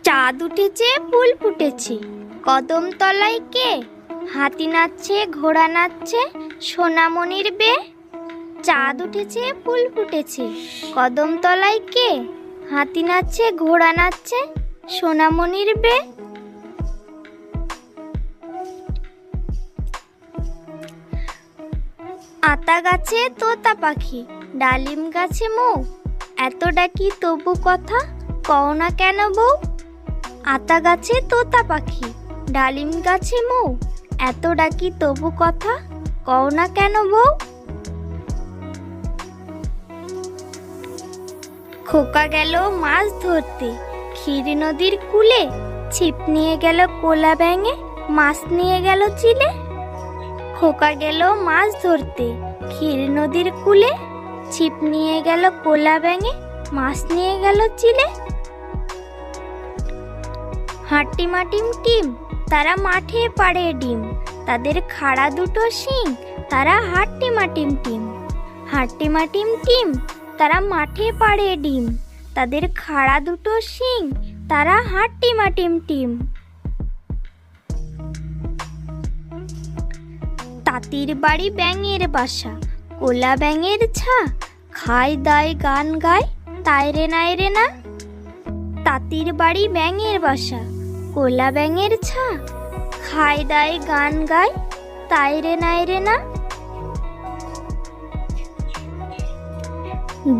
চাঁদ উঠেছে, ফুল ফুটেছে, কদম তলায় কে? হাতি নাচছে, ঘোড়া নাচছে, সোনামণির বে। চাঁদ উঠেছে, ফুল ফুটেছে, কদম তলায় কে? হাতি নাচছে, ঘোড়া নাচছে, সোনামণির বে। আতা গাছে তোতা পাখি, ডালিম গাছে মৌ, এত ডাকি তবু কথা কও না কেন বউ? আতা গাছে তোতা পাখি, ডালিম গাছে মৌ, এত ডাকি তবু কথা কও না কেন বউ? খোকা গেল মাছ ধরতে ক্ষীর নদীর কূলে, ছিপ নিয়ে গেল কোলা ব্যাঙে, মাছ নিয়ে গেল চিলে। খোকা গেল মাছ ধরতে ক্ষীর নদীর কূলে, ছিপ নিয়ে গেল কোলা ব্যাঙে, মাছ নিয়ে গেল চিলে। হাট্টিমা টিম টিম, তারা মাঠে পাড়ে ডিম, তাদের খাড়া দুটো শিং, তারা হাট্টিমা টিম টিম। হাট্টিমা টিম টিম, তারা মাঠে পাড়ে ডিম, তাদের খাড়া দুটো শিং, তারা হাট্টিমা টিম টিম। তাঁতির বাড়ি ব্যাঙের বাসা, কোলা ব্যাঙের ছা, খায় দায় গান গায় তাই রে নাই রে না। তাঁতির বাড়ি ব্যাঙের বাসা, কোলা ব্যাঙের ছা, খায় দায় গান গায় তাই রে নাই রে না।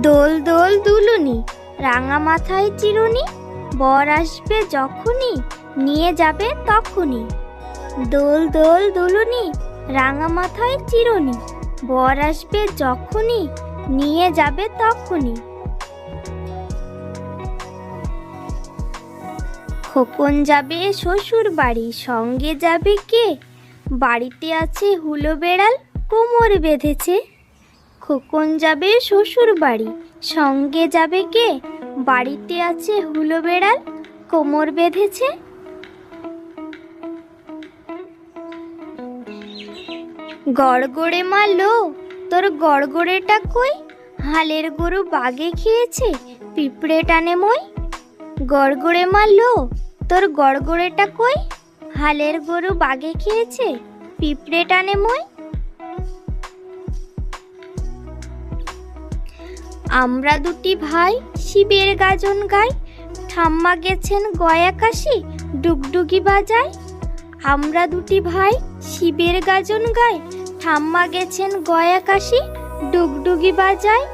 দোল দোল দুলুনি, রাঙা মাথায় চিরুনি, বর আসবে যখনই নিয়ে যাবে তখনই। দোল দোল দুলুনি, রাঙা মাথায় চিরুনি, বর আসবে যখনই নিয়ে যাবে তখনই। খোকন যাবে শ্বশুর বাড়ি, সঙ্গে যাবে কে? বাড়িতে আছে হুলো বেড়াল, কোমর বেঁধেছে। খোকন যাবে শ্বশুর বাড়ি, সঙ্গে যাবে কে? বাড়িতে আছে হুলো বেড়াল, কোমর বেঁধেছে। গড়গড়ে মা লো, তোর গড়গড়েটা কই? হালের গরু বাগে খেয়েছে, পিঁপড়ে টানে মই। গড়গড়ে মা লো, তোর গড়গড়েটা কই? হালের গরু বাগে খেয়েছে, পিঁপড়ে টানে মই। আমরা দুটি ভাই শিবের গাজন গাই, ঠাম্মা গেছেন গয়া কাশি, ডুগডুগি বাজায়। আমরা দুটি ভাই শিবের গাজন গাই, ঠাম্মা গেছেন গয়া কাশি, ডুগডুগি বাজায়।